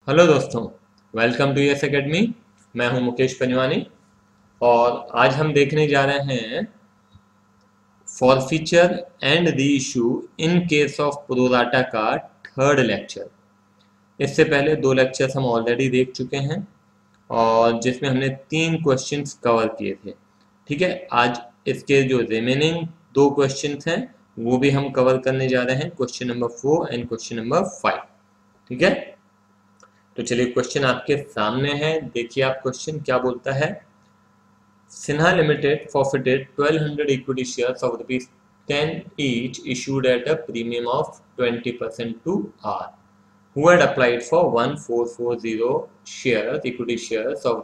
Hello दोस्तों, welcome to yes academy. मैं हूं मुकेश पंजवानी और आज हम देखने जा रहे हैं forfeiture and the issue in case of pro rata का थर्ड लेक्चर। इससे पहले दो लेक्चर्स हम ऑलरेडी देख चुके हैं और जिसमें हमने 3 क्वेश्चंस कवर किए थे। ठीक है, आज इसके जो रिमेनिंग 2 क्वेश्चंस हैं वो भी हम कवर करने जा रहे हैं, question number 4 and question number 5। ठीक है, तो चलिए क्वेश्चन आपके सामने है, देखिए आप क्वेश्चन क्या बोलता है। Sinha limited forfeited 1200 equity shares of ₹10 each issued at a premium of 20% to R, who had applied for 1440 shares equity shares of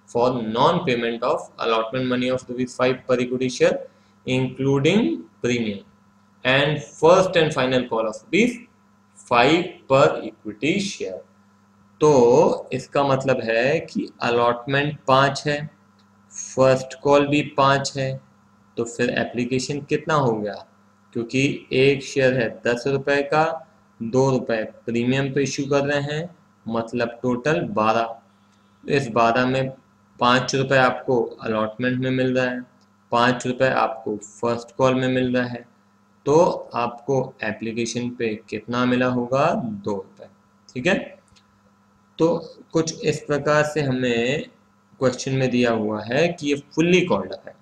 for non-payment of allotment money of ₹5 per equity share including premium and first and final call of ₹5 per equity share। तो इसका मतलब है कि allotment 5 है, first call भी 5 है, तो फिर एप्लीकेशन कितना हो गया? क्योंकि एक शेयर है 10 रुपए का, 2 रुपए प्रीमियम पे इशू कर रहे हैं, मतलब टोटल 12। इस 12 में 5 रुपए आपको अलॉटमेंट में मिल रहा है, 5 रुपए आपको फर्स्ट कॉल में मिल रहा है, तो आपको एप्लीकेशन पे कितना मिला होगा? 2 रुपए। ठीक है, तो कुछ इस प्रकार से हमें क्वेश्चन में दिया हुआ है कि ये फुल्ली कॉल्ड अप है।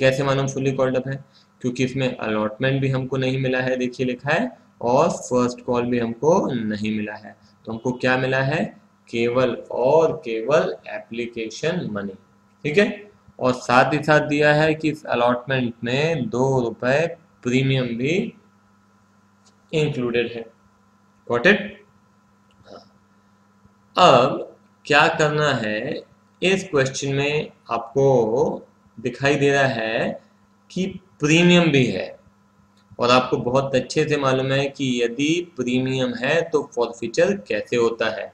कैसे मालूम फुल्ली कॉल्ड अप है? क्योंकि इसमें अलॉटमेंट भी हमको नहीं मिला है, देखिए लिखा है, और फर्स्ट कॉल भी हमको नहीं मिला है। तो हमको क्या मिला है? केवल और केवल एप्लीकेशन मनी। ठीक है, और साथ ही साथ दिया है कि इस अलॉटमेंट में 2 रुपए प्रीमियम भी इंक्लूडेड है। Got it? अब क्या करना है, इस क्वेश्चन में आपको दिखाई दे रहा है कि प्रीमियम भी है, और आपको बहुत अच्छे से मालूम है कि यदि प्रीमियम है तो फॉरफीचर कैसे होता है।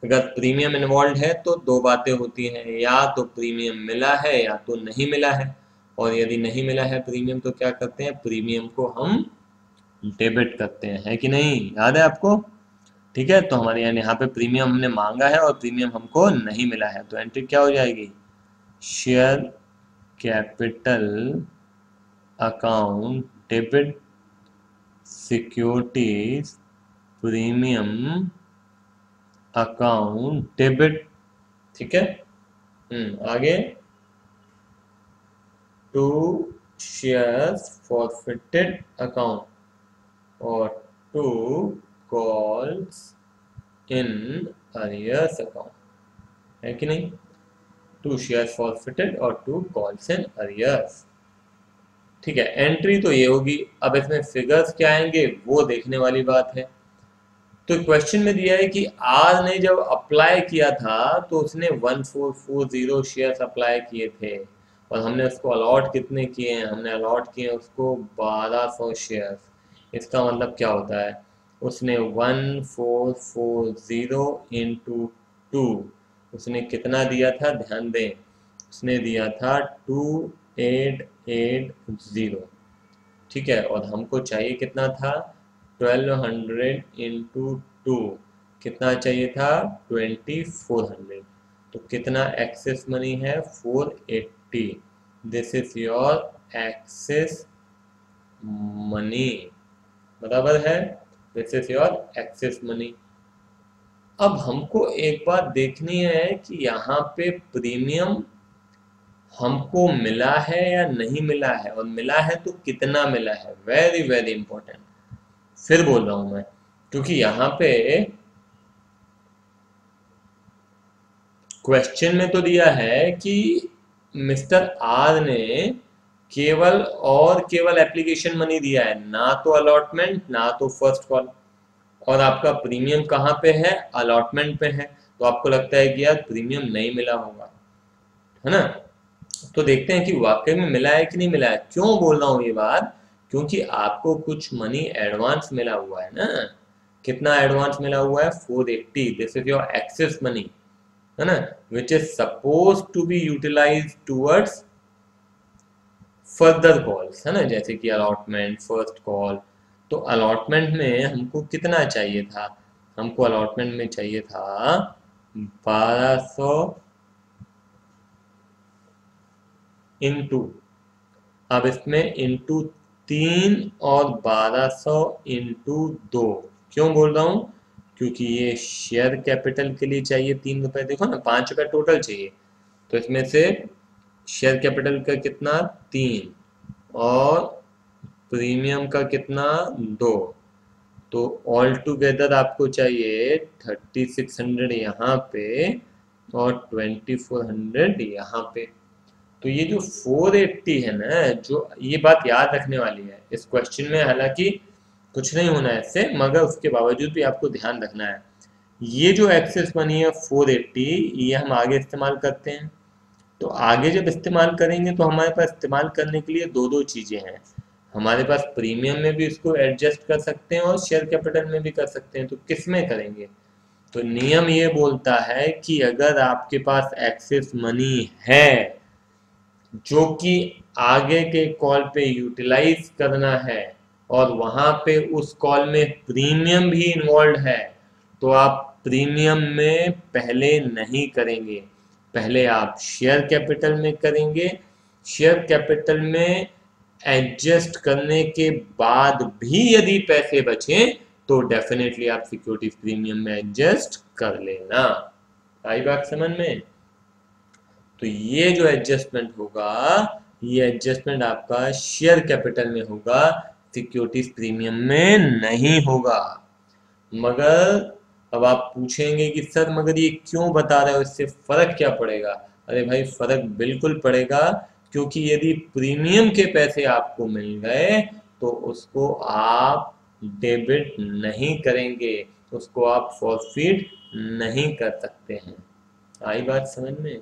अगर प्रीमियम इन्वॉल्व है तो दो बातें होती हैं, या तो प्रीमियम मिला है या तो नहीं मिला है। और यदि नहीं मिला है प्रीमियम तो क्या करते हैं? प्रीमियम को हम डेबिट करते हैं, है कि नहीं? याद है आपको? ठीक है, तो हमारे यहाँ पे प्रीमियम हमने मांगा है और प्रीमियम हमको नहीं मिला है, तो एंट्री क्या हो जाएगी? Share capital account debit securities premium account debit. ठीक है, आगे टू शेयर्स फॉरफिटेड अकाउंट और to calls in arrears account, है कि नहीं? 2 शेयर्स फॉरफिटेड और 2 कॉल्स इन अरियर्स। ठीक है, एंट्री तो ये होगी। अब इसमें फिगर्स क्या आएंगे वो देखने वाली बात है। तो क्वेश्चन में दिया है कि आर ने जब अप्लाई किया था तो उसने 1440 शेयर्स अप्लाई किए थे, और हमने उसको अलॉट कितने किए हैं? हमने अलॉट किए उसको 1200 शेयर्स। इसका मतलब क्या होता है? उसने 1440 इंटू 2 उसने कितना दिया था? ध्यान दें, उसने दिया था 2880। ठीक है, और हमको चाहिए कितना था? 1200 इंटू 2 कितना चाहिए था? 2400। तो कितना एक्सेस मनी है? 480। This is your excess money, बराबर है? This is your excess money. अब हमको एक बात देखनी है कि यहाँ पे प्रीमियम हमको मिला है या नहीं मिला है, और मिला है तो कितना मिला है? Very very important. फिर बोल रहा हूं मैं, क्योंकि यहाँ पे क्वेश्चन में तो दिया है कि मिस्टर आर ने केवल और केवल एप्लीकेशन मनी दिया है, ना तो अलॉटमेंट ना तो फर्स्ट कॉल। और आपका प्रीमियम कहाँ पे है? अलॉटमेंट पे है। तो आपको लगता है कि यार प्रीमियम नहीं मिला होगा, है ना? तो देखते हैं कि वाकई में मिला है कि नहीं मिला है। क्यों बोल रहा हूँ ये बात? क्योंकि आपको कुछ मनी एडवांस मिला हुआ है ना। कितना एडवांस मिला हुआ है? 480। This is your excess money, है ना, which is suppose to be utilise towards further calls, है ना, जैसे कि अलॉटमेंट, फर्स्ट कॉल। तो अलॉटमेंट में हमको कितना चाहिए था? हमको अलॉटमेंट में चाहिए था 1200 इंटू, अब इसमें इंटू 3 और 1200 इंटू 2। क्यों बोल रहा हूँ? क्योंकि ये शेयर कैपिटल के लिए चाहिए 3 रुपए। देखो ना, 5 रुपए टोटल चाहिए, तो इसमें से शेयर कैपिटल का कितना 3 और प्रीमियम का कितना 2, तो ऑल टुगेदर आपको चाहिए 3600 यहाँ पे और 2400 यहाँ पे। तो ये जो 480 है ना, जो ये बात याद रखने वाली है इस क्वेश्चन में, हालांकि कुछ नहीं होना है इससे, मगर उसके बावजूद भी आपको ध्यान रखना है। ये जो एक्सेस मनी है 480, ये हम आगे इस्तेमाल करते हैं। तो आगे जब इस्तेमाल करेंगे तो हमारे पास इस्तेमाल करने के लिए दो दो चीज़ें हैं। हमारे पास प्रीमियम में भी इसको एडजस्ट कर सकते हैं और शेयर कैपिटल में भी कर सकते हैं। तो किस में करेंगे? तो नियम ये बोलता है कि अगर आपके पास एक्सेस मनी है जो कि आगे के कॉल पे यूटिलाइज करना है और वहां पे उस कॉल में प्रीमियम भी इन्वॉल्व है, तो आप प्रीमियम में पहले नहीं करेंगे, पहले आप शेयर कैपिटल में करेंगे। शेयर कैपिटल में एडजस्ट करने के बाद भी यदि पैसे बचें तो डेफिनेटली आप सिक्योरिटीज प्रीमियम में एडजस्ट कर लेना। आई बात समझ में? तो ये जो एडजस्टमेंट होगा, ये एडजस्टमेंट आपका शेयर कैपिटल में होगा, सिक्योरिटीज प्रीमियम में नहीं होगा। मगर अब आप पूछेंगे कि सर मगर ये क्यों बता रहे हो, इससे फर्क क्या पड़ेगा? अरे भाई फर्क बिल्कुल पड़ेगा, क्योंकि यदि प्रीमियम के पैसे आपको मिल गए तो उसको आप डेबिट नहीं करेंगे, उसको आप फॉरफिट नहीं कर सकते हैं। आई बात समझ में?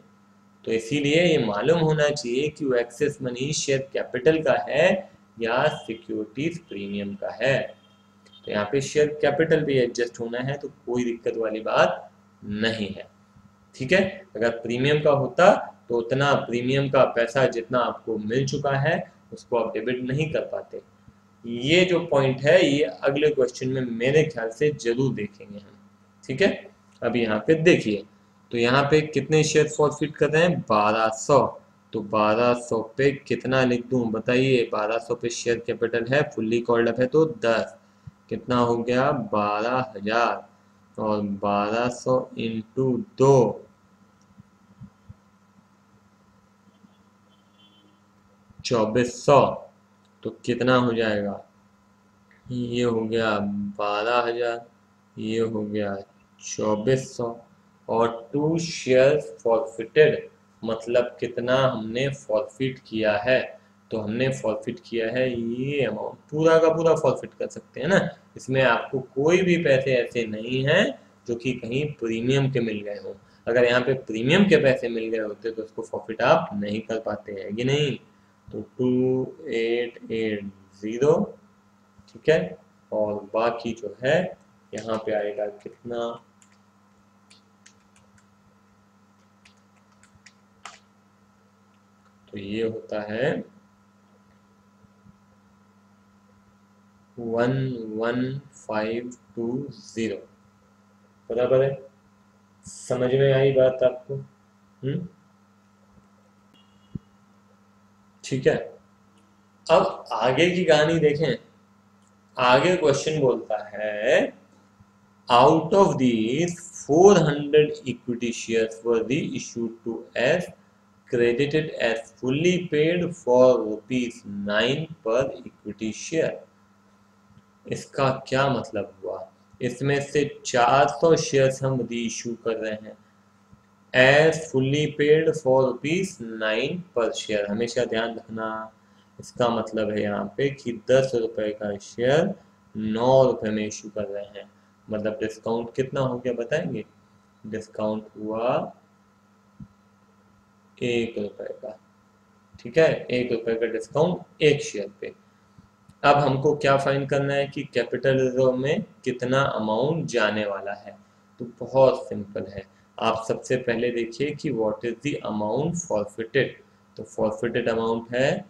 तो इसीलिए ये मालूम होना चाहिए कि वो एक्सेस मनी शेयर कैपिटल का है या सिक्योरिटीज प्रीमियम का है। तो यहाँ पे शेयर कैपिटल भी एडजस्ट होना है, तो कोई दिक्कत वाली बात नहीं है। ठीक है, अगर प्रीमियम का होता तो उतना प्रीमियम का पैसा जितना आपको मिल चुका है उसको आप डेबिट नहीं कर पाते। ये जो पॉइंट है ये अगले क्वेश्चन में मेरे ख्याल से जरूर देखेंगे हम। ठीक है, अब यहाँ पे देखिए, तो यहाँ पे कितने शेयर फॉरफिट कर रहे हैं? 1200। तो 1200 पे कितना लिख दूं बताइए? 1200 पे शेयर कैपिटल है, फुल्ली कॉल्ड अप है, तो 10, कितना हो गया? 12000, और 1200 इंटू 2, 2400, तो कितना हो जाएगा? ये हो गया 12000, ये हो गया 2400, और 2 शेयर फॉरफिटेड, मतलब कितना हमने फॉरफिट किया है? तो हमने फॉरफिट किया है ये अमाउंट, पूरा का पूरा फॉरफिट कर सकते हैं ना, इसमें आपको कोई भी पैसे ऐसे नहीं हैं जो कि कहीं प्रीमियम के मिल गए हों। अगर यहाँ पे प्रीमियम के पैसे मिल गए होते तो उसको फॉरफिट आप नहीं कर पाते हैं कि नहीं? तो 2880, ठीक है, और बाकी जो है यहाँ पे आएगा कितना? तो ये होता है 11520। बराबर है? समझ में आई बात आपको? ठीक है, अब आगे की कहानी देखें। आगे क्वेश्चन बोलता है, out of these 400 equity shares were reissued to as credited as fully paid for ₹9 per equity share। इसका क्या मतलब हुआ? इसमें से 400 शेयर्स हम री इशू कर रहे हैं एज फुल्ली पेड फॉर ₹9 पर शेयर। हमेशा ध्यान रखना, इसका मतलब है यहाँ पे कि 10 रुपए का शेयर 9 रुपए में इशू कर रहे हैं। मतलब डिस्काउंट कितना हो गया बताएंगे? डिस्काउंट हुआ 1 रुपए का। ठीक है, 1 रुपए का डिस्काउंट एक शेयर पे। अब हमको क्या फाइंड करना है कि कैपिटल रिजर्व में कितना अमाउंट जाने वाला है। तो बहुत सिंपल है, आप सबसे पहले देखिए कि what is the amount forfeited. तो फॉरफिटेड अमाउंट है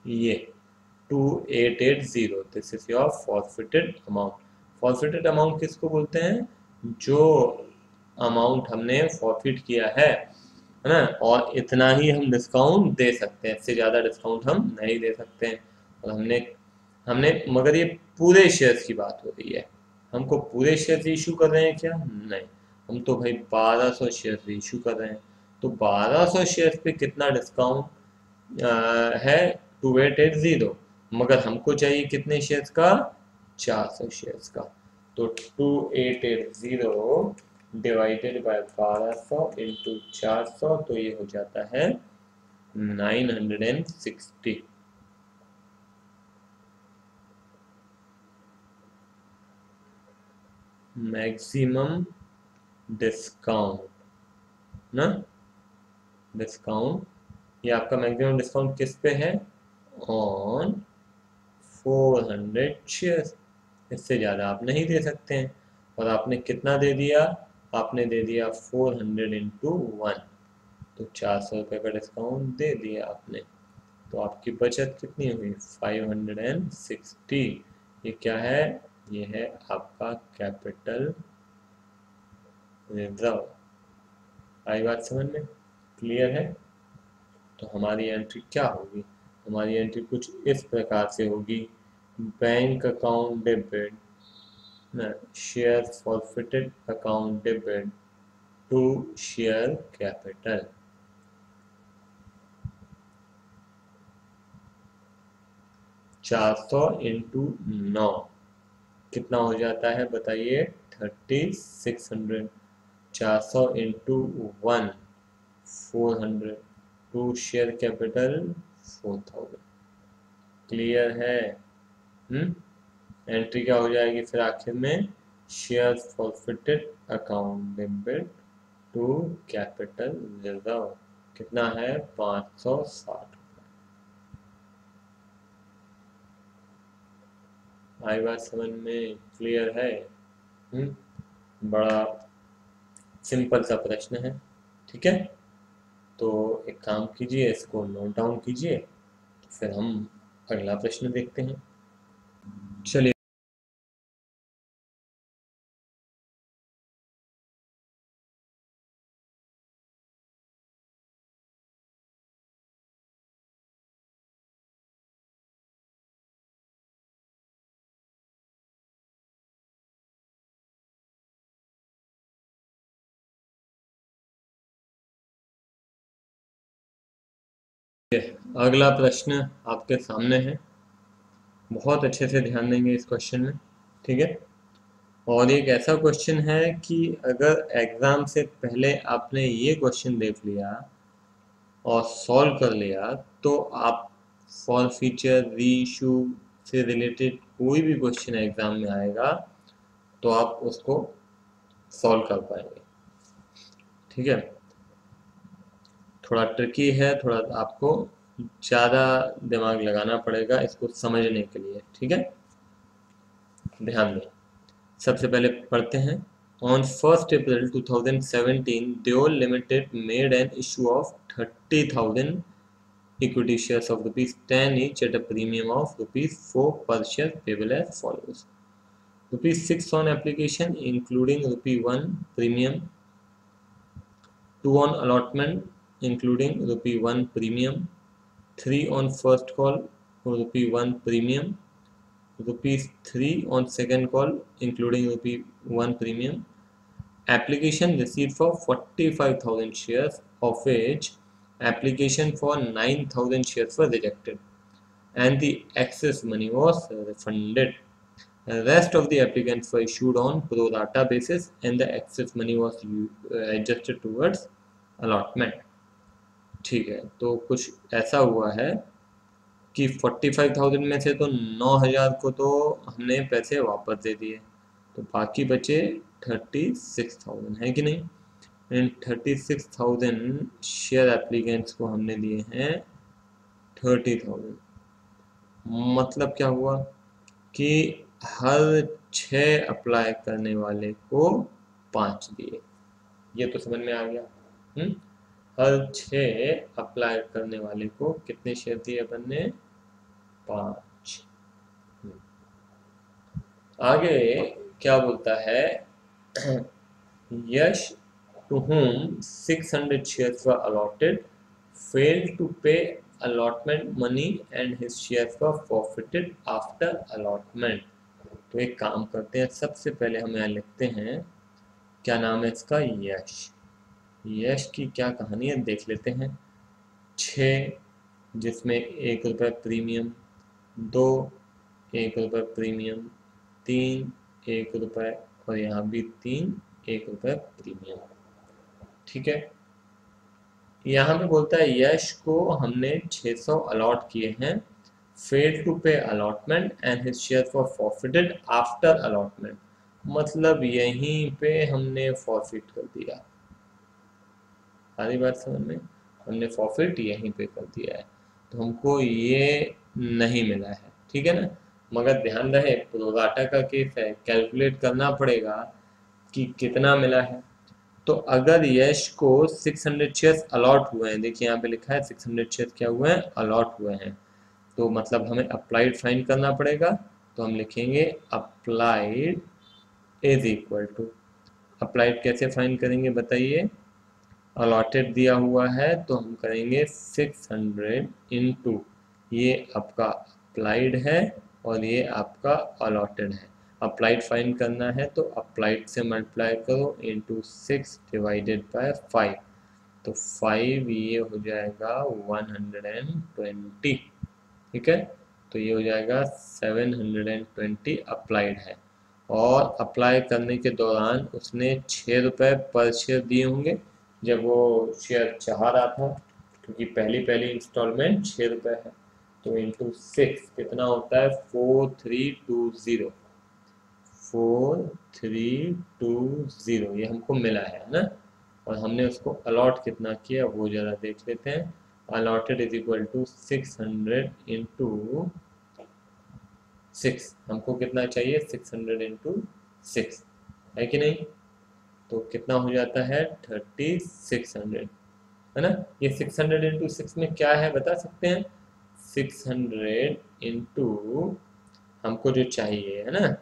ये 2880, this is your forfeited amount. Forfeited amount किसको बोलते हैं? जो अमाउंट हमने फॉरफिट किया है ना, और इतना ही हम डिस्काउंट दे सकते हैं, इससे ज़्यादा डिस्काउंट हम नहीं दे सकते हैं। और हमने हमने मगर ये पूरे शेयर्स की बात हो रही है, हमको पूरे शेयर्स इशू कर रहे हैं क्या? नहीं, हम तो भाई 1200 शेयर्स इशू कर रहे हैं। तो 1200 शेयर्स पे कितना डिस्काउंट है? 2880, मगर हमको चाहिए कितने शेयर्स का? 400 शेयर्स का। तो 2880 डिवाइडेड बाय 1200 इंटू 400, तो ये हो जाता है 960। मैक्सिमम डिस्काउंट ना, डिस्काउंट, ये आपका मैक्सिमम डिस्काउंट किस पे है? On 400 shares. इससे ज़्यादा आप नहीं दे सकते हैं। और आपने कितना दे दिया? आपने दे दिया 400 इंटू 1, तो 400 रुपये का डिस्काउंट दे दिया आपने। तो आपकी बचत कितनी हुई? 560। ये क्या है? ये है आपका कैपिटल रिजर्व। आई बात समझ में? क्लियर है? तो हमारी एंट्री क्या होगी? हमारी एंट्री कुछ इस प्रकार से होगी। बैंक अकाउंट डेबिट ना, share forfeited account debit to share capital. चार सौ इंटू 9 कितना हो जाता है बताइए? 3600। 400 into 1 400 to share capital 4000। Clear है? एंट्री क्या हो जाएगी फिर आखिर में? Share forfeited account debit to capital reserve. कितना है? 560। आई बात समझ में? क्लियर है? बड़ा सिंपल सा प्रश्न है, ठीक है। तो एक काम कीजिए, इसको नोट डाउन कीजिए, तो फिर हम अगला प्रश्न देखते हैं। चलिए, अगला प्रश्न आपके सामने है। बहुत अच्छे से ध्यान देंगे इस क्वेश्चन में, ठीक है। और एक ऐसा क्वेश्चन है कि अगर एग्ज़ाम से पहले आपने ये क्वेश्चन देख लिया और सॉल्व कर लिया, तो आप फॉर फीचर री इशू से रिलेटेड कोई भी क्वेश्चन एग्ज़ाम में आएगा तो आप उसको सॉल्व कर पाएंगे, ठीक है। थोड़ा ट्रिकी है, थोड़ा आपको ज़्यादा दिमाग लगाना पड़ेगा इसको समझने के लिए, ठीक है। ध्यान दें, सबसे पहले पढ़ते हैं। On 1st April 2017, Deol Limited made an issue of 30,000 equity shares of ₹10 each at a premium of ₹4 per share payable as follows. ₹6 on application including ₹1 premium, 2 on allotment including ₹1 premium, 3 on first call ₹1 premium, ₹3 on second call including ₹1 premium. Application received for 45,000 shares, of which application for 9,000 shares were rejected and the excess money was refunded. The rest of the applicants were issued on pro rata basis and the excess money was adjusted towards allotment. ठीक है, तो कुछ ऐसा हुआ है कि 45,000 में से तो 9,000 को तो हमने पैसे वापस दे दिए, तो बाकी बचे 36,000, है कि नहीं। एंड 36,000 शेयर एप्लीकेंट्स को हमने दिए हैं 30,000। मतलब क्या हुआ कि हर 6 अप्लाई करने वाले को 5 दिए। ये तो समझ में आ गया। हर 6 अप्लाई करने वाले को कितने शेयर दिए अपन ने? 5। आगे क्या बोलता है, यश to whom 600 shares were allotted failed to pay allotment money and his shares were forfeited after allotment। तो एक काम करते हैं, सबसे पहले हम यहाँ लिखते हैं, क्या नाम है इसका, यश। यश की क्या कहानी है देख लेते हैं। 6 जिसमें 1 रुपये प्रीमियम, 2 1 रुपये प्रीमियम, 3 1 रुपये, और यहाँ भी 3 1 रुपये प्रीमियम। ठीक है, यहाँ पे बोलता है यश को हमने 600 अलॉट किए हैं, फेल टू पे allotment and his share for forfeited after allotment, मतलब यहीं पे हमने फॉरफिट कर दिया। सारी बात समझ में, हमने फॉरफिट यहीं पे कर दिया है, तो हमको ये नहीं मिला है। ठीक है ना, मगर ध्यान रहे प्रोराटा का केस है, कैलकुलेट करना पड़ेगा कि कितना मिला है। तो अगर यश को 600 शेयर्स अलॉट हुए हैं, देखिए यहाँ पे लिखा है 600 शेयर्स क्या हुए हैं, अलॉट हुए हैं, तो मतलब हमें अप्लाइड फाइंड करना पड़ेगा। तो हम लिखेंगे applied is equal to, applied कैसे फाइंड करेंगे बताइए, अलॉटेड दिया हुआ है तो हम करेंगे 600 इंटू, ये आपका अप्लाइड है और ये आपका अलॉटेड है। अप्लाइड फाइंड करना है तो अप्लाइड से मल्टीप्लाई करो इंटू 6 डिवाइडेड बाय 5, तो 5 ये हो जाएगा 120। ठीक है, तो ये हो जाएगा 720 अप्लाइड है, और अप्लाई करने के दौरान उसने 6 रुपये पर शेयर दिए होंगे जब वो शेयर चाह रहा था, क्योंकि पहली इंस्टॉलमेंट 6 रुपये है, तो इंटू 6 कितना होता है 4320, 4320 ये हमको मिला है ना, और हमने उसको अलॉट कितना किया वो जरा देख लेते हैं। Allotted is equal to 600 into 6, हमको कितना चाहिए 600 इंटू 6, है कि नहीं, तो कितना हो जाता है 3600, है ना। ये 600 इंटू 6 में क्या है बता सकते हैं, 600 इंटू हमको जो चाहिए है ना,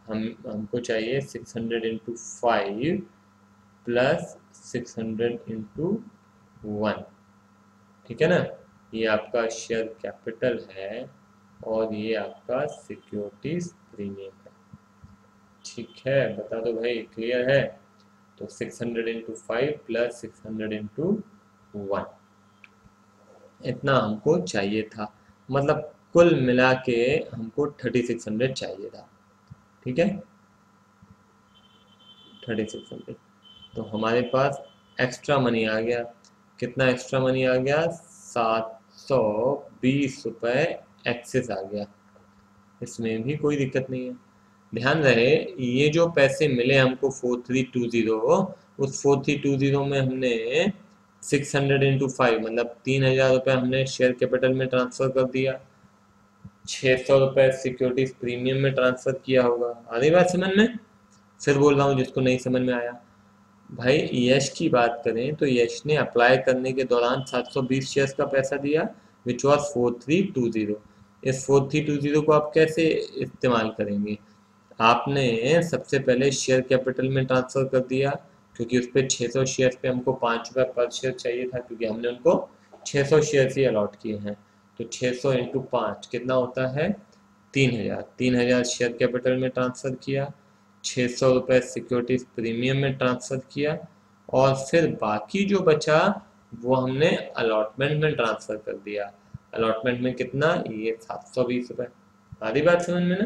हमको चाहिए 600 इंटू 5 प्लस 600 इंटू 1। ठीक है ना, ये आपका शेयर कैपिटल है और ये आपका सिक्योरिटीज प्रीमियम है। ठीक है, बता दो भाई, क्लियर है। तो 600 इंटू 5 प्लस 600 इंटू 1, इतना हमको चाहिए था, मतलब कुल मिला के हमको 3600 चाहिए था। ठीक है, 3600, तो हमारे पास एक्स्ट्रा मनी आ गया। कितना एक्स्ट्रा मनी आ गया, 720 रुपये एक्सेस आ गया, इसमें भी कोई दिक्कत नहीं है। ध्यान रहे ये जो पैसे मिले हमको 4320, उस 4320 में हमने 600 इंटू 5 मतलब 3000 रुपये हमने शेयर कैपिटल में ट्रांसफर कर दिया, 600 रुपये सिक्योरिटीज प्रीमियम में ट्रांसफर किया होगा। आ रही बात समझ में, फिर बोल रहा हूँ जिसको नहीं समझ में आया। भाई यश की बात करें तो यश ने अप्लाई करने के दौरान 720 शेयर्स का पैसा दिया, विच वॉज 4320। इस 4320 को आप कैसे इस्तेमाल करेंगे, आपने सबसे पहले शेयर कैपिटल में ट्रांसफर कर दिया, क्योंकि उस पर 600 शेयर पे हमको 5 रुपये पर शेयर चाहिए था, क्योंकि हमने उनको 600 शेयर ही अलॉट किए हैं। तो 600 इंटू 5 कितना होता है 3000, 3000 शेयर कैपिटल में ट्रांसफर किया, 600 रुपये सिक्योरिटीज प्रीमियम में ट्रांसफर किया, और फिर बाकी जो बचा वो हमने अलॉटमेंट में ट्रांसफर कर दिया। अलॉटमेंट में कितना, ये 720 रुपये। आधी बात समझ में ना।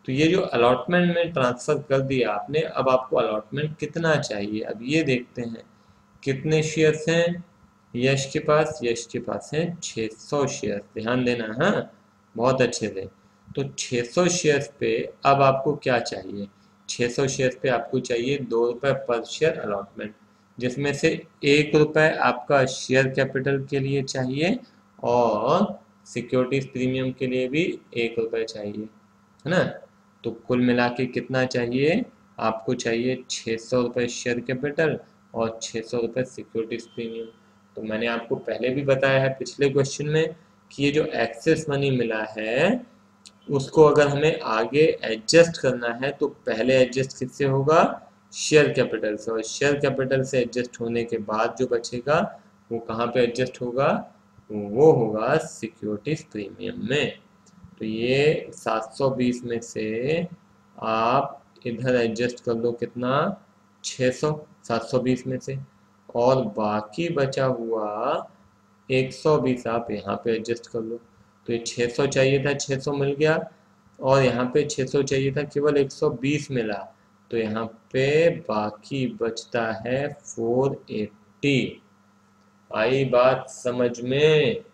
तो ये जो अलॉटमेंट में ट्रांसफर कर दिया आपने, अब आपको अलॉटमेंट कितना चाहिए, अब ये देखते हैं कितने शेयर्स हैं यश के पास। यश के पास है 600 शेयर, ध्यान देना, हाँ बहुत अच्छे से। तो 600 शेयर्स पे अब आपको क्या चाहिए, 600 शेयर्स पे आपको चाहिए 2 रुपये पर शेयर अलॉटमेंट, जिसमें से 1 रुपये आपका शेयर कैपिटल के लिए चाहिए और सिक्योरिटीज प्रीमियम के लिए भी 1 रुपये चाहिए, है ना। तो कुल मिला के कितना चाहिए आपको, चाहिए 600 रुपये शेयर कैपिटल और 600 रुपये सिक्योरिटीज प्रीमियम। तो मैंने आपको पहले भी बताया है पिछले क्वेश्चन में कि ये जो एक्सेस मनी मिला है उसको अगर हमें आगे एडजस्ट करना है तो पहले एडजस्ट किससे होगा, शेयर कैपिटल से, और शेयर कैपिटल से एडजस्ट होने के बाद जो बचेगा वो कहाँ पे एडजस्ट होगा, वो होगा सिक्योरिटीज प्रीमियम में। तो ये 720 में से आप इधर एडजस्ट कर लो कितना, 600, 720 में से, और बाकी बचा हुआ 120 आप यहाँ पे एडजस्ट कर लो। तो ये 600 चाहिए था, 600 मिल गया, और यहाँ पे 600 चाहिए था, केवल 120 मिला। तो यहाँ पे बाकी बचता है 480। आई बात समझ में?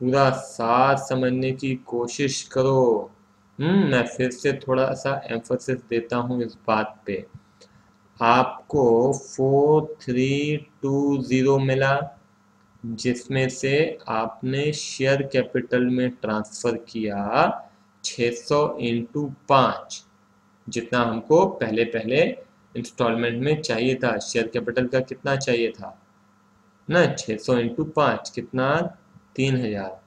पूरा साथ समझने की कोशिश करो। मैं फिर से थोड़ा सा एम्फोसिस देता हूँ इस बात पे। आपको 4320 मिला, जिसमें से आपने शेयर कैपिटल में ट्रांसफर किया 600 इंटू 5, जितना हमको पहले पहले इंस्टॉलमेंट में चाहिए था। शेयर कैपिटल का कितना चाहिए था ना, 600 इंटू 5 कितना, 3000,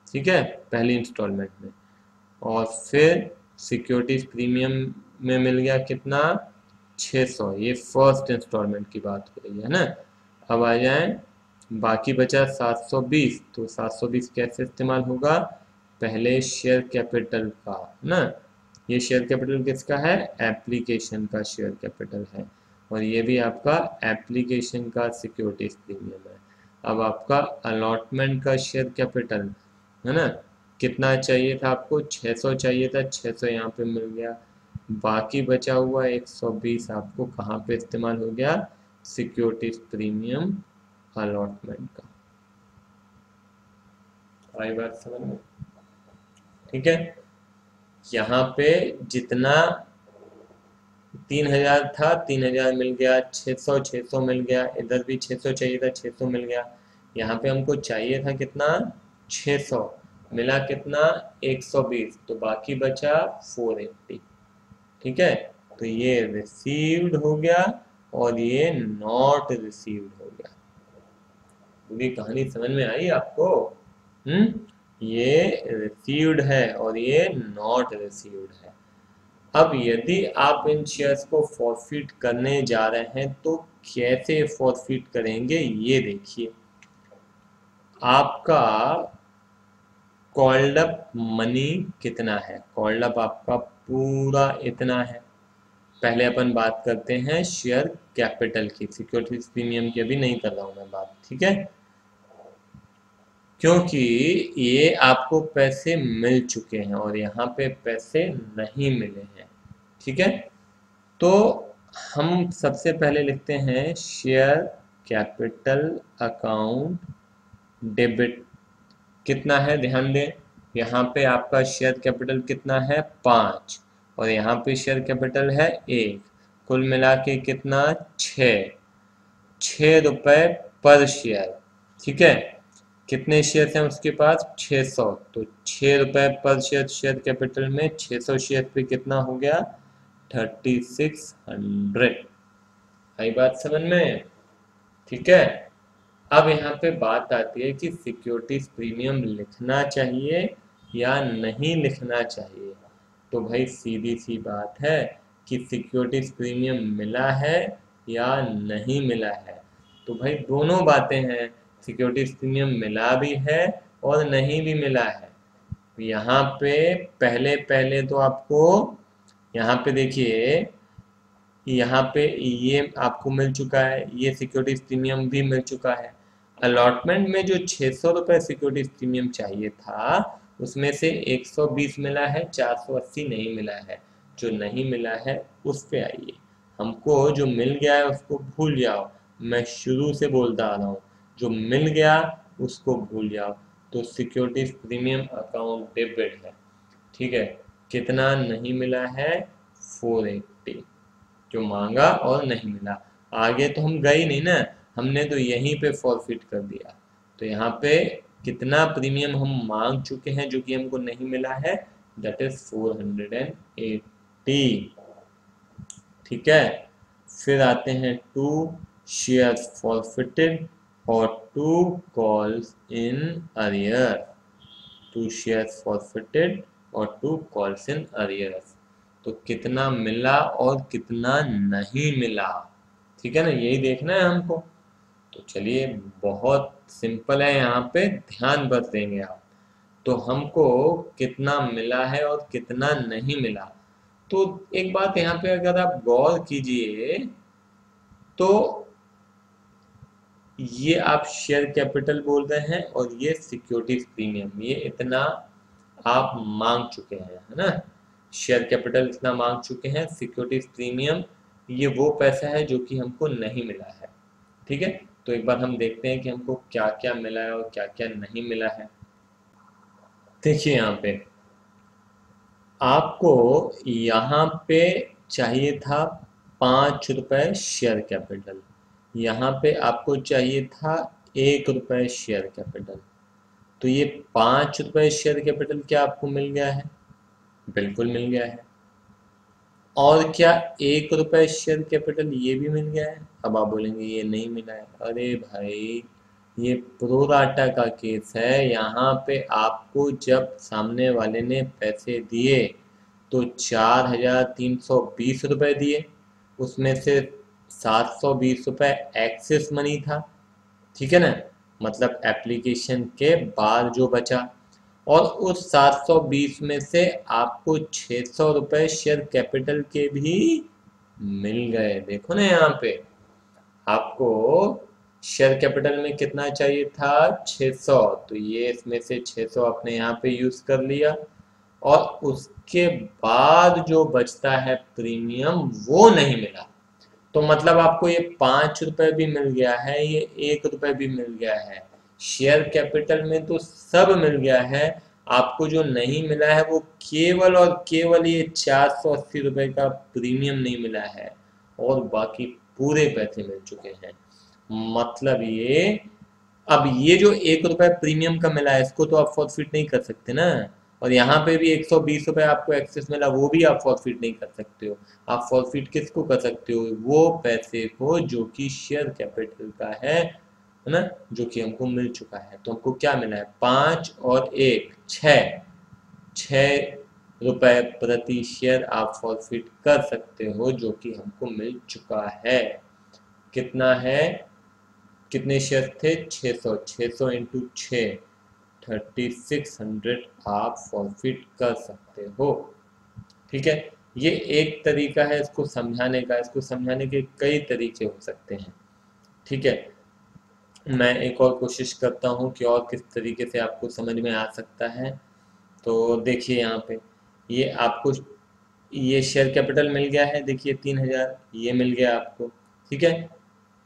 ठीक है, पहली इंस्टॉलमेंट में। और फिर सिक्योरिटीज प्रीमियम में मिल गया कितना, 600, ये फर्स्ट इंस्टॉलमेंट की बात हो रही है ना। अब आ जाए, बाकी बचा 720, तो 720 कैसे इस्तेमाल होगा, पहले शेयर कैपिटल का ना, ये शेयर कैपिटल किसका है, एप्लीकेशन का शेयर कैपिटल है, और ये भी आपका एप्लीकेशन का सिक्योरिटीज प्रीमियम है। अब आपका अलॉटमेंट का शेयर कैपिटल है ना, कितना चाहिए था आपको, 600 चाहिए था, 600 यहाँ पे मिल गया। बाकी बचा हुआ 120 आपको कहाँ पे इस्तेमाल हो गया, सिक्योरिटीज प्रीमियम अलॉटमेंट का। आई बात समझ में? ठीक है, यहाँ पे जितना 3000 था, 3000 मिल गया, 600 मिल गया, इधर भी 600 चाहिए था, 600 मिल गया। यहाँ पे हमको चाहिए था कितना, 600, मिला कितना, 120, तो बाकी बचा 480। ठीक है, तो ये रिसीव्ड हो गया और ये नॉट रिसीव्ड हो गया। पूरी कहानी समझ में आई आपको? ये रिसीव्ड है और ये नॉट रिसीव्ड है। अब यदि आप इन शेयर्स को फॉरफिट करने जा रहे हैं तो कैसे फॉरफिट करेंगे, ये देखिए। आपका कॉल्ड अप मनी कितना है, कॉल्ड अप आपका पूरा इतना है। पहले अपन बात करते हैं शेयर कैपिटल की, सिक्योरिटीज प्रीमियम की अभी नहीं कर रहा हूं मैं बात, ठीक है, क्योंकि ये आपको पैसे मिल चुके हैं और यहाँ पे पैसे नहीं मिले हैं। ठीक है, तो हम सबसे पहले लिखते हैं शेयर कैपिटल अकाउंट डेबिट। कितना है ध्यान दें, यहाँ पे आपका शेयर कैपिटल कितना है, 5, और यहाँ पे शेयर कैपिटल है 1, कुल मिला के कितना, 6 रुपए पर शेयर। ठीक है, कितने शेयर हैं उसके पास, 600, तो 6 रुपए पर शेयर, शेयर कैपिटल में 600 शेयर पे कितना हो गया, 3600। आई बात समझ में? ठीक है, अब यहाँ पे बात आती है कि सिक्योरिटीज प्रीमियम लिखना चाहिए या नहीं लिखना चाहिए। तो भाई सीधी सी बात है कि सिक्योरिटीज प्रीमियम मिला है या नहीं मिला है। तो भाई दोनों बातें हैं, सिक्योरिटीज प्रीमियम मिला भी है और नहीं भी मिला है। यहाँ पे पहले पहले तो आपको, यहाँ पे देखिए, यहाँ पे ये आपको मिल चुका है, ये सिक्योरिटीज प्रीमियम भी मिल चुका है। अलॉटमेंट में जो 600 रुपये सिक्योरिटीज प्रीमियम चाहिए था उसमें से 120 मिला है, 480 नहीं मिला है। जो नहीं मिला है उस पे आइए, हमको जो मिल गया है उसको भूल जाओ। मैं शुरू से बोलता आ रहा हूँ, जो मिल गया उसको भूल जाओ। तो सिक्योरिटीज प्रीमियम अकाउंट डेबिट है। ठीक है, कितना नहीं मिला है, 480 जो मांगा और नहीं मिला। आगे तो हम गए नहीं ना, हमने तो यहीं पे फॉरफिट कर दिया। तो यहाँ पे कितना प्रीमियम हम मांग चुके हैं जो कि हमको नहीं मिला है, दैट इज 480। ठीक है, फिर आते हैं टू शेयर्स फॉरफिटेड और to calls in arrear. 2 shares forfeited और 2 कॉल्स इन अरियर्स। तो कितना मिला और कितना नहीं मिला, ठीक है ना, यही देखना है हमको। तो चलिए, बहुत सिंपल है, यहाँ पे ध्यान बस देंगे आप। तो हमको कितना मिला है और कितना नहीं मिला। तो एक बात यहाँ पे अगर आप गौर कीजिए तो ये आप शेयर कैपिटल बोल रहे हैं और ये सिक्योरिटीज प्रीमियम, ये इतना आप मांग चुके हैं, है ना। शेयर कैपिटल इतना मांग चुके हैं, सिक्योरिटीज प्रीमियम ये वो पैसा है जो कि हमको नहीं मिला है, ठीक है। तो एक बार हम देखते हैं कि हमको क्या क्या मिला है और क्या क्या नहीं मिला है। देखिए यहाँ पे आपको यहाँ पे चाहिए था 5 रुपए शेयर कैपिटल, यहाँ पे आपको चाहिए था 1 रुपए शेयर कैपिटल। तो ये 5 रुपए शेयर कैपिटल क्या आपको मिल गया है? बिल्कुल मिल गया है। और क्या 1 रुपए शेयर कैपिटल ये भी मिल गया है? अब आप बोलेंगे ये नहीं मिला है। अरे भाई, ये प्रो राटा का केस है। यहाँ पे आपको जब सामने वाले ने पैसे दिए तो 4,320 रुपए दिए, उसमें से 720 रुपए एक्सेस मनी था, ठीक है ना, मतलब एप्लीकेशन के बाद जो बचा। और उस 720 में से आपको 600 रुपए शेयर कैपिटल के भी मिल गए। देखो ना यहाँ पे आपको शेयर कैपिटल में कितना चाहिए था? 600, तो ये इसमें से 600 आपने यहाँ पे यूज कर लिया। और उसके बाद जो बचता है प्रीमियम वो नहीं मिला। तो मतलब आपको ये 5 रुपए भी मिल गया है, ये 1 रुपए भी मिल गया है। शेयर कैपिटल में तो सब मिल गया है, आपको जो नहीं मिला है वो केवल और केवल ये 480 रुपए का प्रीमियम नहीं मिला है, और बाकी पूरे पैसे मिल चुके हैं। मतलब ये, अब ये जो 1 रुपए प्रीमियम का मिला है इसको तो आप फॉरफिट नहीं कर सकते ना। और यहाँ पे भी 120 रुपए आपको एक्सेस मिला, वो भी आप फॉरफिट नहीं कर सकते हो। आप फॉरफिट किसको कर सकते हो? वो पैसे को जो कि शेयर कैपिटल का है ना, जो कि हमको मिल चुका है। तो हमको क्या मिला है? 5 और 1 6 रुपए प्रति शेयर आप फॉरफिट कर सकते हो, जो कि हमको मिल चुका है। कितना है? कितने शेयर थे? 600, 600 इंटू 6, 3600 आप फॉरफिट कर सकते हो, ठीक है। ये एक तरीका है इसको समझाने का। इसको समझाने के कई तरीके हो सकते हैं, ठीक है। मैं एक और कोशिश करता हूँ कि और किस तरीके से आपको समझ में आ सकता है। तो देखिए यहाँ पे ये आपको ये शेयर कैपिटल मिल गया है, देखिए 3000 ये मिल गया आपको, ठीक है।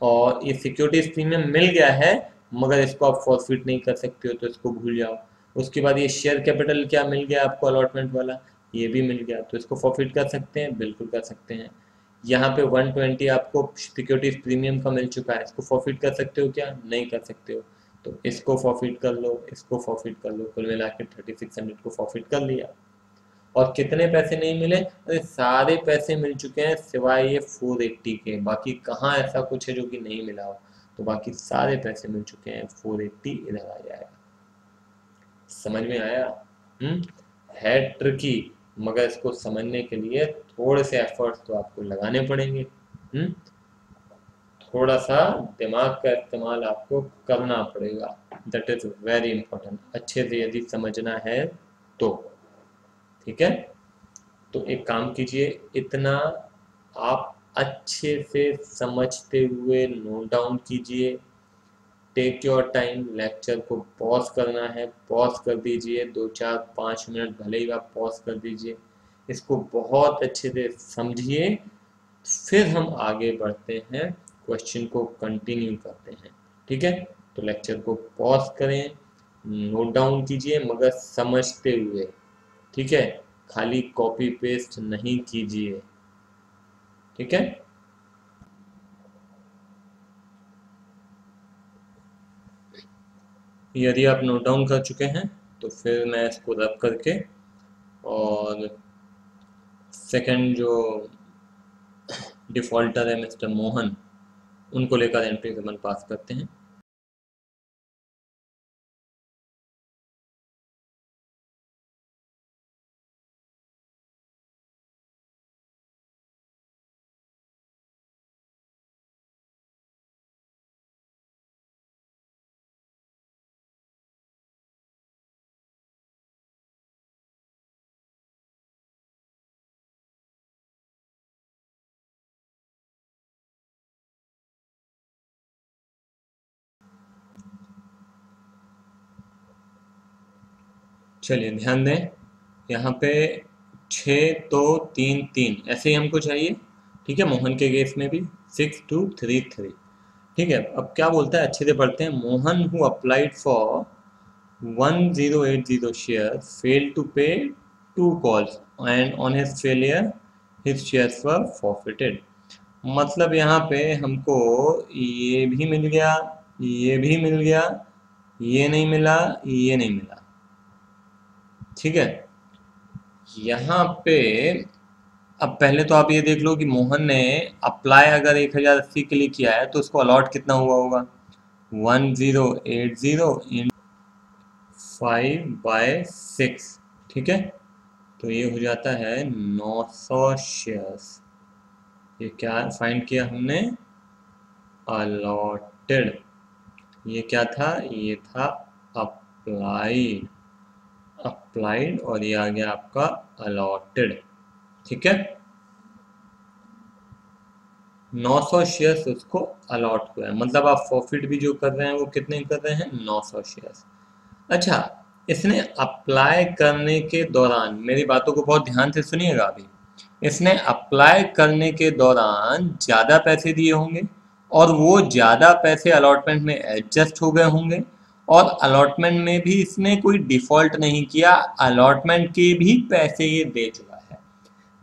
और ये सिक्योरिटीज प्रीमियम मिल गया है, मगर इसको आप फॉरफिट नहीं कर सकते हो, तो इसको भूल जाओ। उसके बाद ये शेयर कैपिटल क्या मिल गया आपको? अलॉटमेंट वाला, ये भी मिल गया, तो इसको फॉरफिट कर सकते हैं, बिल्कुल कर सकते हैं। यहाँ पे 120 आपको सिक्योरिटीज प्रीमियम का मिल चुका है, इसको फॉरफिट कर सकते हो क्या? नहीं कर सकते हो, तो इसको फॉरफिट कर लो, इसको फॉरफिट कर लो। कुल मिला के 3600 को फॉरफिट कर लिया। और कितने पैसे नहीं मिले? अरे सारे पैसे मिल चुके हैं सिवाय ये 480 के। बाकी कहाँ ऐसा कुछ है जो कि नहीं मिला हो? तो बाकी सारे पैसे मिल चुके हैं, 480 इधर आ जाएगा। समझ में आया? है ट्रिकी, मगर इसको समझने के लिए थोड़े से एफर्ट्स तो आपको लगाने पड़ेंगे। थोड़ा सा दिमाग का इस्तेमाल आपको करना पड़ेगा। दैट इज वेरी इंपॉर्टेंट, अच्छे से यदि समझना है तो, ठीक है। तो एक काम कीजिए, इतना आप अच्छे से समझते हुए नोट डाउन कीजिए। टेक योर टाइम, लेक्चर को पॉज करना है, पॉज कर दीजिए, 2 4 5 मिनट भले ही आप पॉज कर दीजिए। इसको बहुत अच्छे से समझिए, फिर हम आगे बढ़ते हैं, क्वेश्चन को कंटिन्यू करते हैं, ठीक है। तो लेक्चर को पॉज करें, नोट डाउन कीजिए, मगर समझते हुए, ठीक है। खाली कॉपी पेस्ट नहीं कीजिए, ठीक है। यदि आप नोट डाउन कर चुके हैं तो फिर मैं इसको रब करके और सेकंड जो डिफॉल्टर है मिस्टर मोहन, उनको लेकर एंट्री कमेंट पास करते हैं। चलिए ध्यान दें, यहाँ पे 6 तो 3 3 ऐसे ही हमको चाहिए। ठीक है, मोहन के केस में भी 6 2 3 3। ठीक है, अब क्या बोलता है, अच्छे से पढ़ते हैं। Mohan who applied for 1080 share failed to pay 2 calls and on his failure his shares were forfeited. मतलब यहाँ पे हमको ये भी मिल गया, ये भी मिल गया, ये नहीं मिला, ये नहीं मिला। ठीक है, यहाँ पे अब पहले तो आप ये देख लो कि मोहन ने अप्लाई अगर 1080 के लिए किया है तो उसको अलॉट कितना हुआ होगा, 1080 इन 5/6। ठीक है, तो ये हो जाता है 900 शेयर्स। ये क्या फाइंड किया हमने, अलॉटेड। ये क्या था, ये था अप्लाइड, अप्लाइड और ये आ गया आपका अलॉटेड। ठीक है, 900 शेयर्स उसको अलॉट हुआ है, मतलब आप प्रॉफिट भी जो कर रहे हैं वो कितने कर रहे हैं, 900 शेयर्स। अच्छा, इसने अप्लाई करने के दौरान, मेरी बातों को बहुत ध्यान से सुनिएगा अभी, इसने अप्लाई करने के दौरान ज़्यादा पैसे दिए होंगे और वो ज़्यादा पैसे अलॉटमेंट में एडजस्ट हो गए होंगे, और अलॉटमेंट में भी इसने कोई डिफ़ॉल्ट नहीं किया, अलॉटमेंट के भी पैसे ये दे चुका है।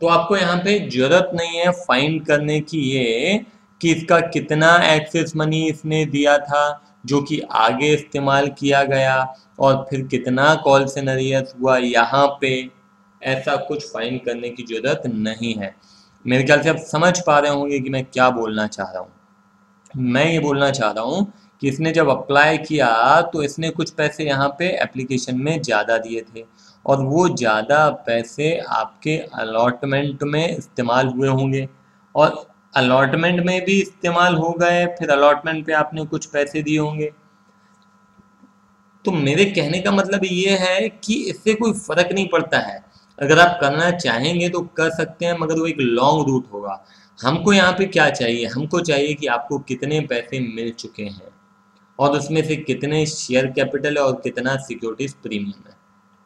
तो आपको यहाँ पे जरूरत नहीं है फाइंड करने की ये कि इसका कितना एक्सेस मनी इसने दिया था जो कि आगे इस्तेमाल किया गया, और फिर कितना कॉल सिनेरियस हुआ यहाँ पे। ऐसा कुछ फाइंड करने की जरूरत नहीं है। मेरे ख्याल से आप समझ पा रहे होंगे कि मैं क्या बोलना चाह रहा हूँ। मैं ये बोलना चाह रहा हूँ कि इसने जब अप्लाई किया तो इसने कुछ पैसे यहाँ पे एप्लीकेशन में ज़्यादा दिए थे, और वो ज़्यादा पैसे आपके अलॉटमेंट में इस्तेमाल हुए होंगे, और अलॉटमेंट में भी इस्तेमाल हो गए, फिर अलॉटमेंट पे आपने कुछ पैसे दिए होंगे। तो मेरे कहने का मतलब ये है कि इससे कोई फर्क नहीं पड़ता है। अगर आप करना चाहेंगे तो कर सकते हैं, मगर वो एक लॉन्ग रूट होगा। हमको यहाँ पे क्या चाहिए, हमको चाहिए कि आपको कितने पैसे मिल चुके हैं और उसमें से कितने शेयर कैपिटल है और कितना सिक्योरिटीज प्रीमियम है।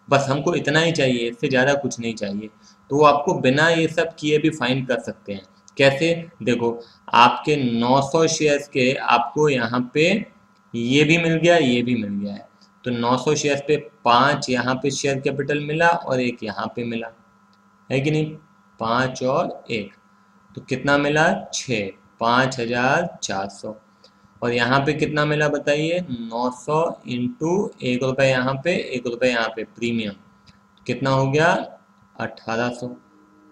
बस हमको इतना ही चाहिए, इससे ज़्यादा कुछ नहीं चाहिए। तो वो आपको बिना ये सब किए भी फाइन कर सकते हैं। कैसे, देखो, आपके 900 शेयर्स के आपको यहाँ पे ये भी मिल गया, ये भी मिल गया है। तो 900 शेयर्स पे 5 यहाँ पे शेयर कैपिटल मिला और 1 यहाँ पे मिला, है कि नहीं, 5 और 1, तो कितना मिला, 6, 5400। और यहाँ पे कितना मिला बताइए, 900 इंटू 1 रुपये यहाँ पे, 1 रुपये यहाँ पे प्रीमियम, कितना हो गया, 1800,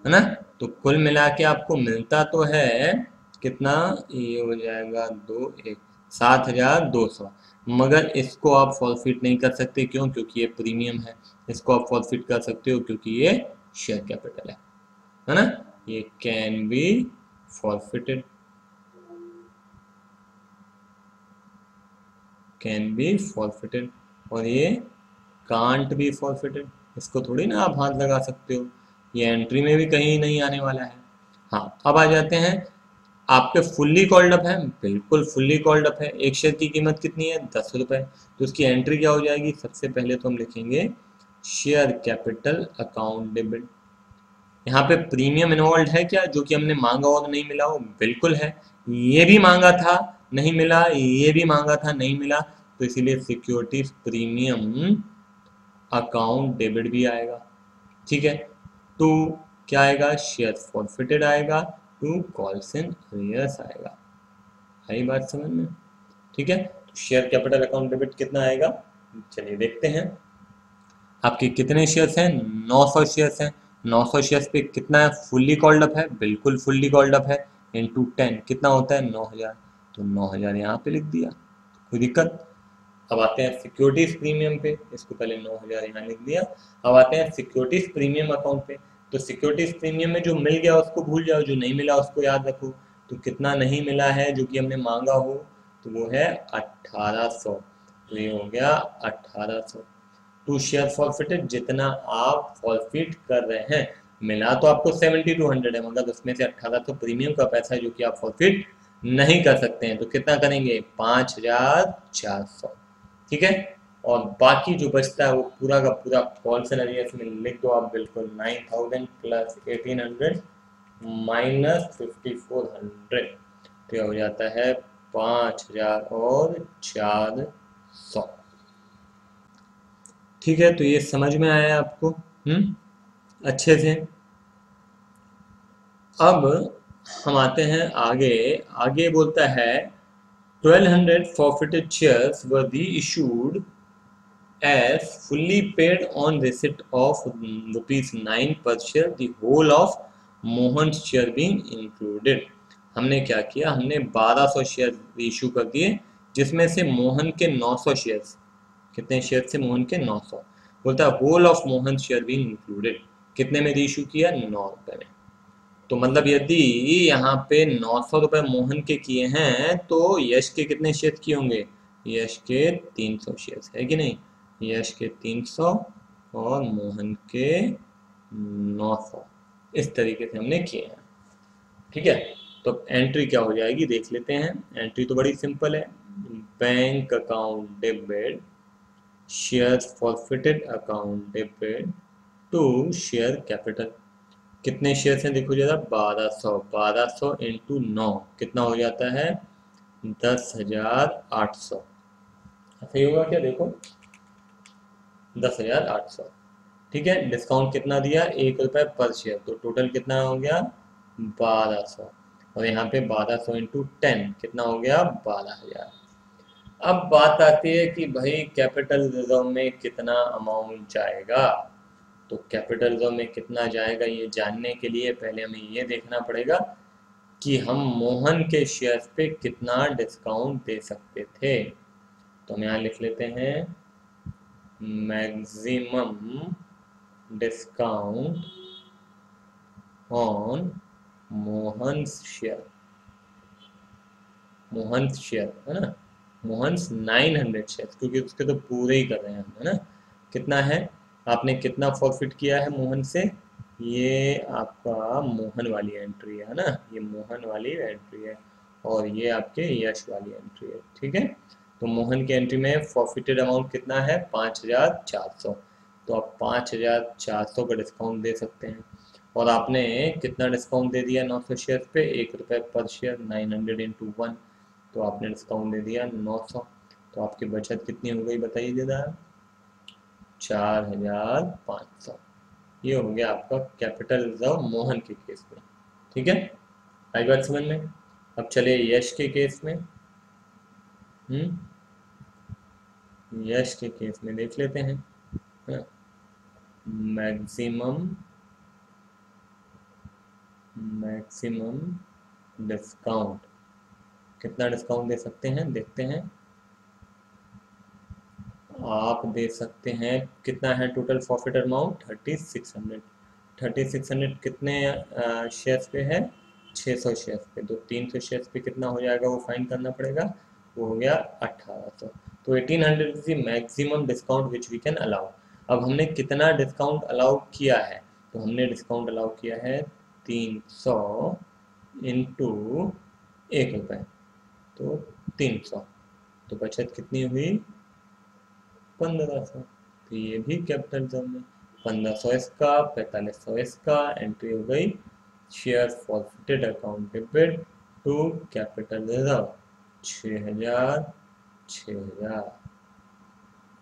है ना। तो कुल मिला के आपको मिलता तो है कितना, ये हो जाएगा 2 1 7200। मगर इसको आप फॉरफिट नहीं कर सकते, क्यों, क्योंकि ये प्रीमियम है। इसको आप फॉरफिट कर सकते हो क्योंकि ये शेयर कैपिटल है ना। ये can be forfeited, can be forfeited, और ये कांट बी फॉरफिटेड। इसको थोड़ी ना आप हाथ लगा सकते हो, ये एंट्री में भी कहीं नहीं आने वाला है। हाँ, अब आ जाते हैं, आपके फुल्ली कॉल्ड अप है, बिल्कुल फुल्ली कॉल्ड अप है। एक शेयर की कीमत कितनी है, 10 रुपये। तो उसकी एंट्री क्या हो जाएगी, सबसे पहले तो हम लिखेंगे शेयर कैपिटल अकाउंट डेबिट। यहाँ पे प्रीमियम इन्वॉल्व है क्या, जो कि हमने मांगा और नहीं मिला हो, बिल्कुल है। ये भी मांगा था नहीं मिला, ये भी मांगा था नहीं मिला, तो इसीलिए सिक्योरिटीज प्रीमियम अकाउंट डेबिट भी आएगा। ठीक है, तो क्या आएगा, शेयर फॉरफिटेड आएगा, टू कॉल्स इन अरियर्स आएगा। आई बात समझ में, ठीक है। तो शेयर कैपिटल अकाउंट डेबिट कितना आएगा, चलिए देखते हैं। आपके कितने शेयर्स हैं, 900 शेयर्स हैं। 900 शेयर्स पे कितना है, फुल्ली कॉल्ड अप है, बिल्कुल फुल्ली कॉल्ड अप है, इंटू 10 कितना होता है, 9000। तो 9000 यहाँ पे लिख दिया, कोई दिक्कत। अब आते हैं सिक्योरिटीज प्रीमियम पे, इसको पहले 9000 यहाँ लिख दिया। अब आते हैं सिक्योरिटीज प्रीमियम अकाउंट पे। तो सिक्योरिटीज प्रीमियम में जो मिल गया उसको भूल जाओ, जो नहीं मिला उसको याद रखो। तो कितना नहीं मिला है जो कि हमने मांगा हो, तो वो है 1800। तो ये हो गया 1800 टू शेयर फॉरफिटेड, जितना आप फॉरफिट कर रहे हैं। मिला तो आपको 7200 है, मगर उसमें से 1800 प्रीमियम का पैसा है जो कि आप फॉरफिट नहीं कर सकते हैं। तो कितना करेंगे, 5400, ठीक है। और बाकी जो बचता है वो पूरा का पूरा कॉल सैलरी है, इसमें लिख दो आप बिल्कुल 9000 प्लस 1800 माइनस 5400, तो यह हो जाता है 5000 और 400। ठीक है, तो ये समझ में आया आपको अच्छे से। अब हम आते हैं आगे। आगे बोलता है 1200 forfeited shares were reissued as fully paid on receipt of rupees 9 per share, the whole of Mohan's share being included। हमने क्या किया, हमने 1200 शेयर इशू कर दिए, जिसमें से मोहन के 900 शेयर्स, कितने शेयर से मोहन के 900, बोलता है whole of Mohan share being included, कितने में इशू किया, 9 रुपए में। तो मतलब यदि यहाँ पे 900 रुपए मोहन के किए हैं तो यश के कितने शेयर किए होंगे, यश के 300 शेयर है कि नहीं, यश के 300 और मोहन के 900, इस तरीके से हमने किए हैं। ठीक है, तो एंट्री क्या हो जाएगी देख लेते हैं। एंट्री तो बड़ी सिंपल है, bank account debit share forfeited account debit to share capital. कितने शेयर हैं देखो जरा, 1200, 1200 इंटू 9 कितना हो जाता है, 10,800। सही होगा क्या, देखो 10,800। ठीक है, डिस्काउंट कितना दिया, 1 रुपए पर शेयर, तो टोटल कितना हो गया 1200, और यहाँ पे 1200 इंटू 10 कितना हो गया 12,000। अब बात आती है कि भाई कैपिटल रिजर्व में कितना अमाउंट जाएगा। तो कैपिटल रिजर्व में कितना जाएगा ये जानने के लिए पहले हमें ये देखना पड़ेगा कि हम मोहन के शेयर्स पे कितना डिस्काउंट दे सकते थे। तो हम यहाँ लिख लेते हैं maximum discount on Mohan share, Mohan share है ना, मोहन 900 शेयर, क्योंकि उसके तो पूरे ही कर रहे हैं हम, है ना। कितना है, आपने कितना प्रॉफिट किया है मोहन से, ये आपका मोहन वाली एंट्री है ना, ये मोहन वाली एंट्री है, और ये आपके यश वाली एंट्री है। ठीक है, तो मोहन की एंट्री में प्रॉफिटेड अमाउंट कितना है 5400, तो आप 5400 का डिस्काउंट दे सकते हैं। और आपने कितना डिस्काउंट दे दिया 900 शेयर पे, 1 रुपये पर शेयर, 900 इंटू 1, तो आपने डिस्काउंट दे दिया 900। तो आपकी बचत कितनी हो गई बताइए जरा, 4,500। ये हो गया आपका कैपिटल रिजर्व मोहन के केस में। ठीक है, आई बात समझ में। अब चले यश के केस में। यश के केस में देख लेते हैं। मैक्सिमम डिस्काउंट, कितना डिस्काउंट दे सकते हैं देखते हैं। आप दे सकते हैं, कितना है टोटल प्रॉफिट अमाउंट 3600, 3600 कितने शेयर्स पे है, 600 शेयर्स पे, तो 300 शेयर्स पे कितना हो जाएगा वो फाइंड करना पड़ेगा, वो हो गया 1800। तो 1800 is the maximum discount which we can allow. अब हमने कितना डिस्काउंट अलाउ किया है, तो हमने डिस्काउंट अलाउ किया है 300 इंटू 1 रुपये, तो 300, तो बचत कितनी हुई 1500। तो ये भी कैपिटल जोन में 1500 इसका, 4500 इसका, एंट्री हो गई share forfeited account debit to capital reserve 6000 6000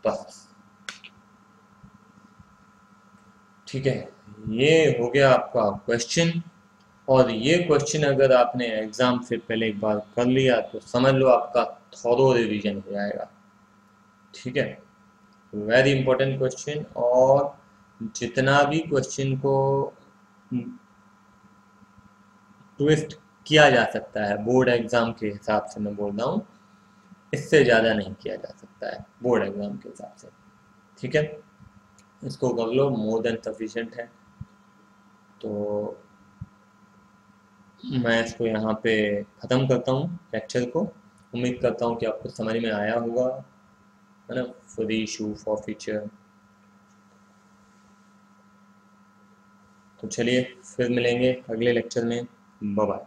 बस। ठीक है, ये हो गया आपका क्वेश्चन। और ये क्वेश्चन अगर आपने एग्जाम से पहले एक बार कर लिया तो समझ लो आपका थॉरो रिवीजन हो जाएगा। ठीक है, वेरी इंपॉर्टेंट क्वेश्चन, और जितना भी क्वेश्चन को ट्विस्ट किया जा सकता है बोर्ड एग्जाम के हिसाब से, मैं बोल रहा हूँ इससे ज़्यादा नहीं किया जा सकता है बोर्ड एग्जाम के हिसाब से। ठीक है, इसको कर लो, मोर देन सफिशिएंट है। तो मैं इसको यहाँ पे ख़त्म करता हूँ लेक्चर को। उम्मीद करता हूँ कि आपको समझ में आया होगा, है ना, फॉर इशू फॉर फीचर। तो चलिए फिर मिलेंगे अगले लेक्चर में, बाय बाय।